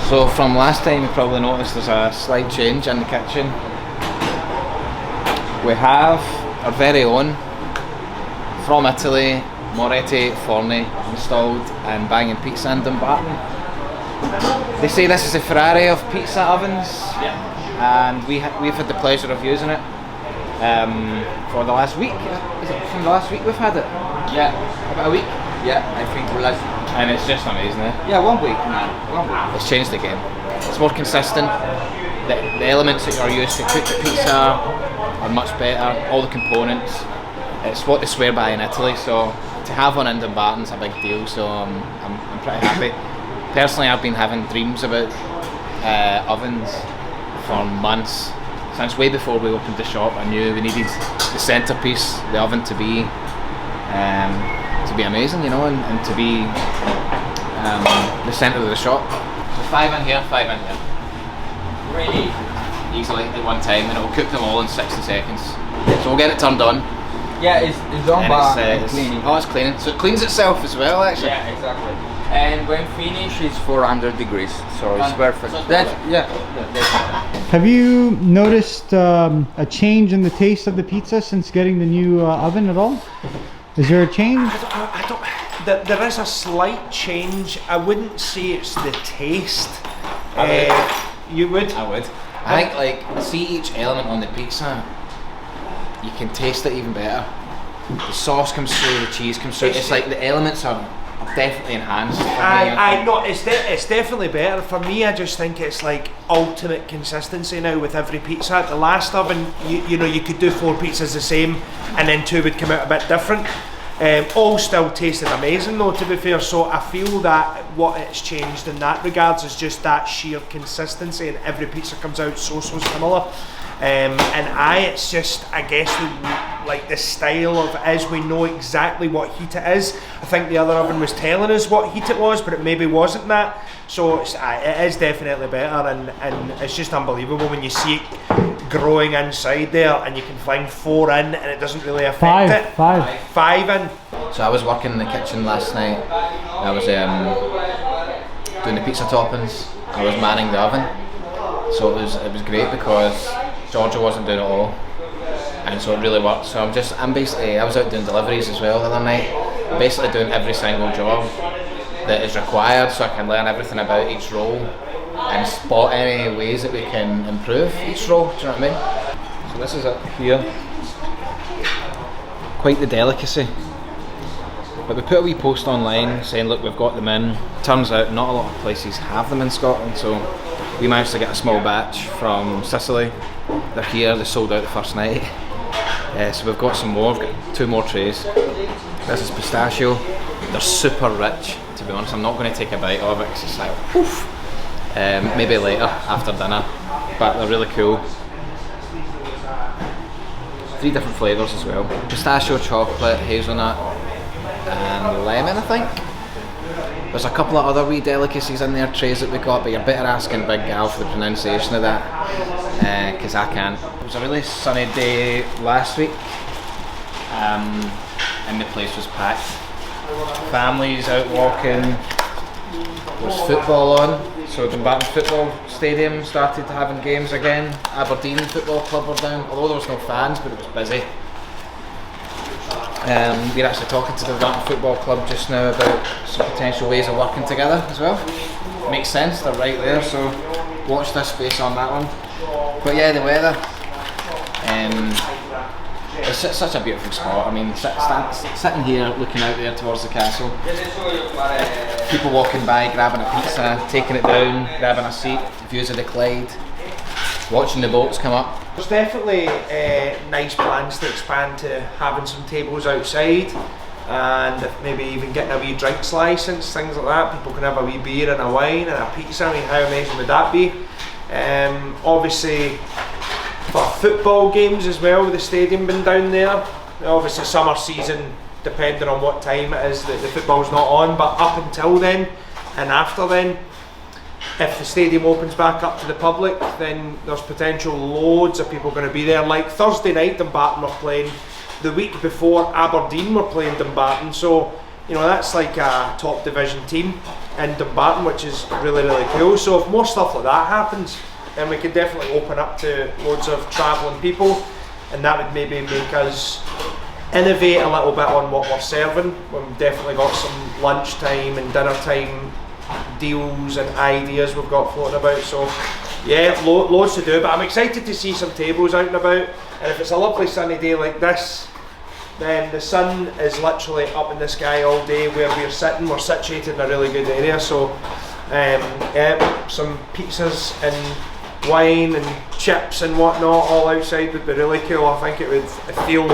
So from last time you probably noticed there's a slight change in the kitchen. We have our very own, from Italy, Moretti Forni, installed in Bangin Pizza in Dumbarton. They say this is the Ferrari of pizza ovens, and we've had the pleasure of using it for the last week. Is it from the last week we've had it? Yeah. About a week? Yeah, I think last. And it's just amazing, eh? Yeah, 1 week, man. 1 week. It's changed the game. It's more consistent. The elements that are used to cook the pizza are much better. All the components. It's what they swear by in Italy. So to have one in Dumbarton's a big deal. So I'm pretty happy. Personally, I've been having dreams about ovens for months. Since way before we opened the shop, I knew we needed the centerpiece, the oven, to be amazing, you know, and to be the centre of the shop. So 5 in here, 5 in here. Really? Easily at one time, and it will cook them all in 60 seconds. So we'll get it turned on. Yeah, it's on, but it's cleaning. Oh, it's cleaning. So it cleans itself as well, actually. Yeah, exactly. And when finished, it's 400 degrees, so it's perfect. So it's That's Have you noticed a change in the taste of the pizza since getting the new oven at all? Is there a change? There is a slight change. I wouldn't say it's the taste. You would? I would. I think, like, see each element on the pizza, you can taste it even better. The sauce comes through, the cheese comes through. It's like the elements are definitely enhanced. I know it's definitely better for me. I just think it's like ultimate consistency now with every pizza. At the last oven, you know, you could do 4 pizzas the same, and then 2 would come out a bit different. All still tasted amazing though, to be fair. So I feel that what it's changed in that regards is just that sheer consistency, and every pizza comes out so similar. It's just, I guess, like the style of it is, we know exactly what heat it is. I think the other oven was telling us what heat it was, but it maybe wasn't that. So it is definitely better, and it's just unbelievable when you see it growing inside there, and you can find 4 in, and it doesn't really affect it. 5 in. So I was working in the kitchen last night. I was doing the pizza toppings. I was manning the oven. So it was great because Georgia wasn't doing it all, and so it really worked. So I was out doing deliveries as well the other night. I'm basically doing every single job that is required, so I can learn everything about each roll and spot any ways that we can improve each roll. Do you know what I mean? So this is it here. Quite the delicacy. But we put a wee post online saying, look, we've got them in. Turns out not a lot of places have them in Scotland, so we managed to get a small batch from Sicily. They're here, they sold out the first night. So we've got some more, we've got 2 more trays. This is pistachio. They're super rich, to be honest. I'm not going to take a bite of it because it's like, poof. Maybe later, after dinner. But they're really cool. 3 different flavours as well. Pistachio, chocolate, hazelnut, and lemon, I think. There's a couple of other wee delicacies in their trays that we got, but you're better asking Big Gal for the pronunciation of that, because I can't. It was a really sunny day last week, and the place was packed. Families out walking. There's football on, so Dumbarton Football Stadium started having games again. Aberdeen Football Club were down, although there was no fans, but it was busy. We're actually talking to the Dumbarton Football Club just now about some potential ways of working together as well. Makes sense, they're right there, so watch this space on that one. But yeah, the weather. It's such a beautiful spot. I mean, sitting here looking out there towards the castle. People walking by, grabbing a pizza, taking it down, grabbing a seat, views of the Clyde, watching the boats come up. There's definitely nice plans to expand to having some tables outside, and maybe even getting a wee drinks license, things like that. People can have a wee beer and a wine and a pizza. I mean, how amazing would that be? Obviously, for football games as well, with the stadium being down there. Obviously, summer season, depending on what time it is that the football's not on, but up until then and after then, if the stadium opens back up to the public, then there's potential loads of people going to be there. Like Thursday night, Dumbarton were playing. The week before, Aberdeen were playing Dumbarton. So you know, that's like a top division team in Dumbarton, which is really, really cool. So if more stuff like that happens, then we could definitely open up to loads of travelling people, and that would maybe make us innovate a little bit on what we're serving. We've definitely got some lunchtime and dinner time deals and ideas we've got floating about. So yeah, loads to do, but I'm excited to see some tables out and about. And if it's a lovely sunny day like this, then the sun is literally up in the sky all day where we're sitting. We're situated in a really good area, so yeah, some pizzas and wine and chips and whatnot all outside would be really cool. I think it would feel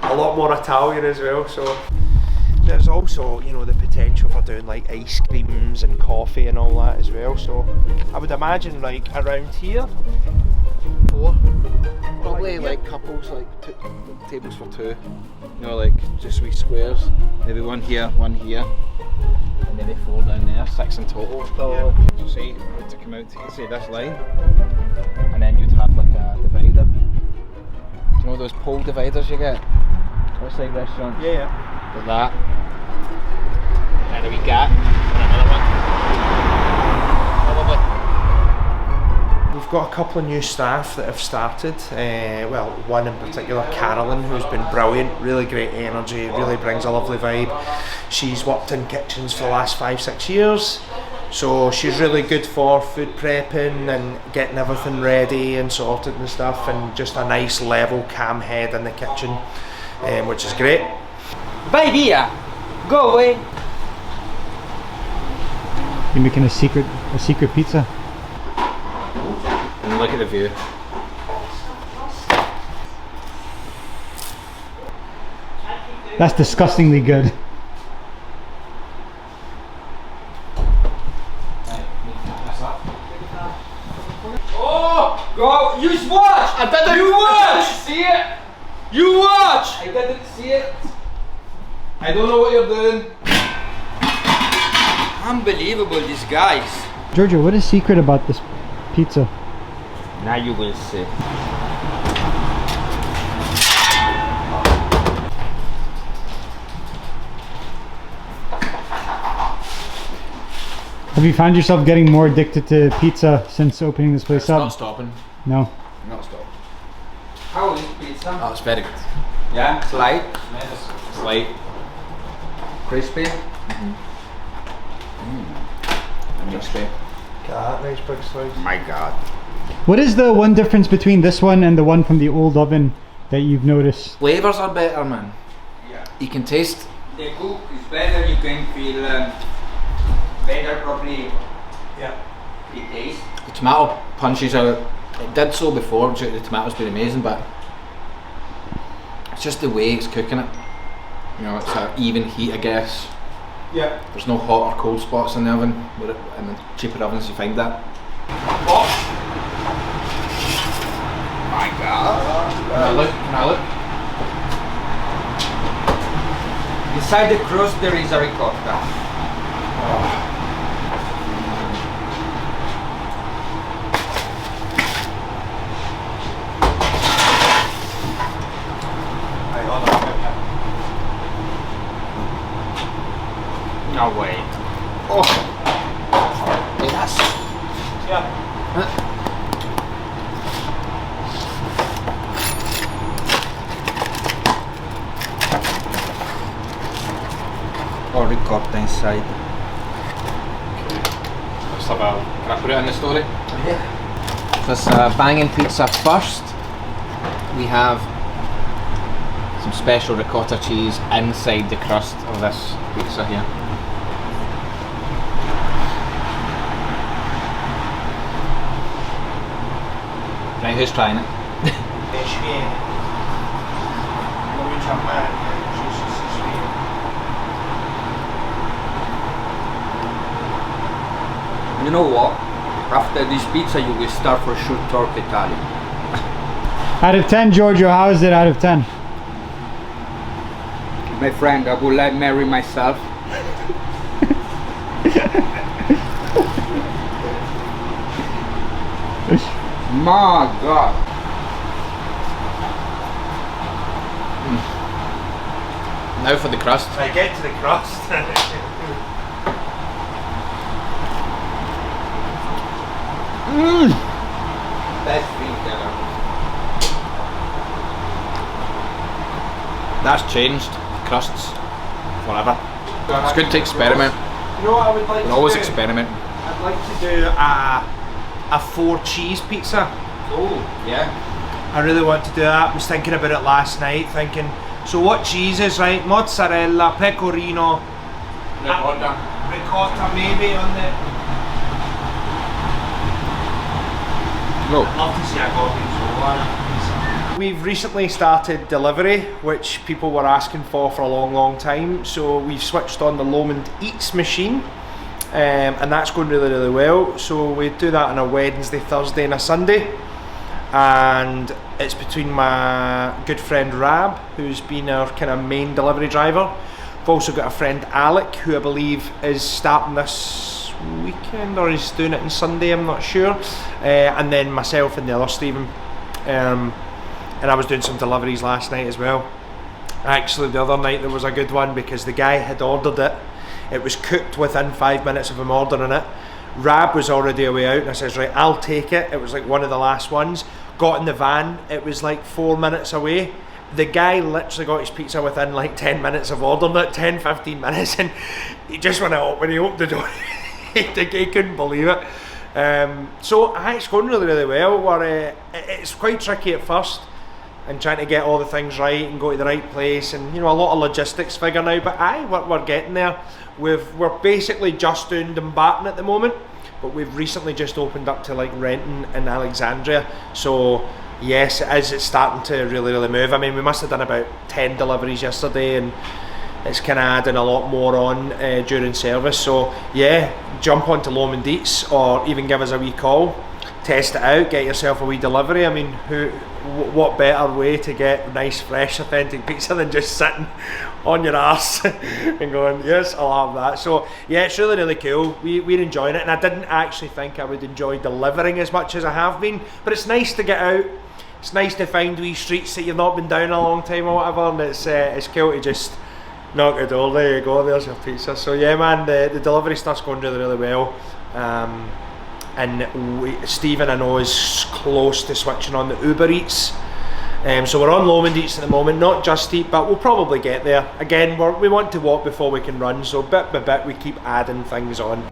a lot more Italian as well. So there's also, you know, the potential for doing like ice creams and coffee and all that as well. So I would imagine like around here, Probably like couples, like tables for two. You know, like just wee squares. Maybe one here, and maybe 4 down there, 6 in total. So say to come out to say this line, and then you'd have like a divider. Do you know those pole dividers you get outside restaurants? yeah. Like that. And a wee gap, and another one. Probably. We've got a couple of new staff that have started. Well, one in particular, Carolyn, who's been brilliant, really great energy, really brings a lovely vibe. She's worked in kitchens for the last 5-6 years, so she's really good for food prepping and getting everything ready and sorted and stuff, and just a nice level, calm head in the kitchen, which is great. Bye, Via. Go away. You're making a secret pizza. And look at the view. That's disgustingly good. Oh, go. You watch. I didn't. You watch. See it. You watch. I didn't see it. I don't know what you're doing. Unbelievable, these guys. Giorgio, what is secret about this pizza? Now you will see. Have you found yourself getting more addicted to pizza since opening this place It's up? not stopping. No. Not stopping. How is pizza? Oh, it's very good. Yeah, it's light, It's light. crispy. Crispy. Look at that nice big slice. My God. What is the one difference between this one and the one from the old oven that you've noticed? Flavors are better, man. Yeah. You can taste. The cook is better. You can feel better properly. Yeah. The taste. The tomato punches out. It did so before due to the tomatoes being amazing, but it's just the way it's cooking it. You know, it's an even heat, I guess. Yeah. There's no hot or cold spots in the oven. In the cheaper ovens you find that. My God. Can I look? Can I look? Inside the crust there is a ricotta. No way. Oh! Yes! Yeah. Or ricotta inside. Let's have a. Can I put it in the story? Yeah. This banging pizza first. We have some special ricotta cheese inside the crust of this pizza here. Right, who's trying it? You know what? After this pizza you will start for sure talk Italian. Out of 10, Giorgio, how is it out of 10? My friend, I would like marry myself. My God. Now for the crust. Right, get to the crust. Best thing ever. That's changed crusts forever. It's good to experiment. You know what I would like We're to always do? experimenting. I'd like to do a 4 cheese pizza. Oh, yeah. I really want to do that. I was thinking about it last night, thinking, so what cheeses, right? Mozzarella, pecorino, ricotta maybe on the... No. I'd love to see a gorgonzola. We've recently started delivery, which people were asking for a long time. So we've switched on the Lomond Eats machine, and that's going really well. So we do that on a Wednesday, Thursday and a Sunday. And it's between my good friend Rab, who's been our kind of main delivery driver. I've also got a friend Alec, who I believe is starting this weekend, or he's doing it on Sunday, I'm not sure. And then myself and the other Stephen. And I was doing some deliveries last night as well. Actually, the other night there was a good one because the guy had ordered it. It was cooked within 5 minutes of him ordering it. Rab was already away out and I says, right, I'll take it. It was like one of the last ones. Got in the van, it was like 4 minutes away. The guy literally got his pizza within like 10 minutes of ordering it, 10-15 minutes, and he just went out when he opened the door. he couldn't believe it. So it's going really well. It's quite tricky at first, and trying to get all the things right and go to the right place, and a lot of logistics figure now, but we're getting there. We're basically just doing Dumbarton at the moment, but we've recently just opened up to like Renton and Alexandria, so yes, it's starting to really move. I mean, we must have done about 10 deliveries yesterday, and it's kind of adding a lot more on during service. So yeah, jump onto Lomond Eats or even give us a wee call, test it out, get yourself a wee delivery. I mean, what better way to get nice, fresh, authentic pizza than just sitting on your arse and going, yes, I'll have that. So yeah, it's really cool. We're enjoying it, and I didn't actually think I would enjoy delivering as much as I have been, but it's nice to get out. It's nice to find wee streets that you've not been down a long time or whatever, and it's cool to just knock the door, there you go, there's your pizza. So yeah man, the delivery stuff's going really well. And Stephen, I know, is close to switching on the Uber Eats. So we're on Lomond Eats at the moment, not Just Eat, but we'll probably get there. Again, we want to walk before we can run, so bit by bit we keep adding things on.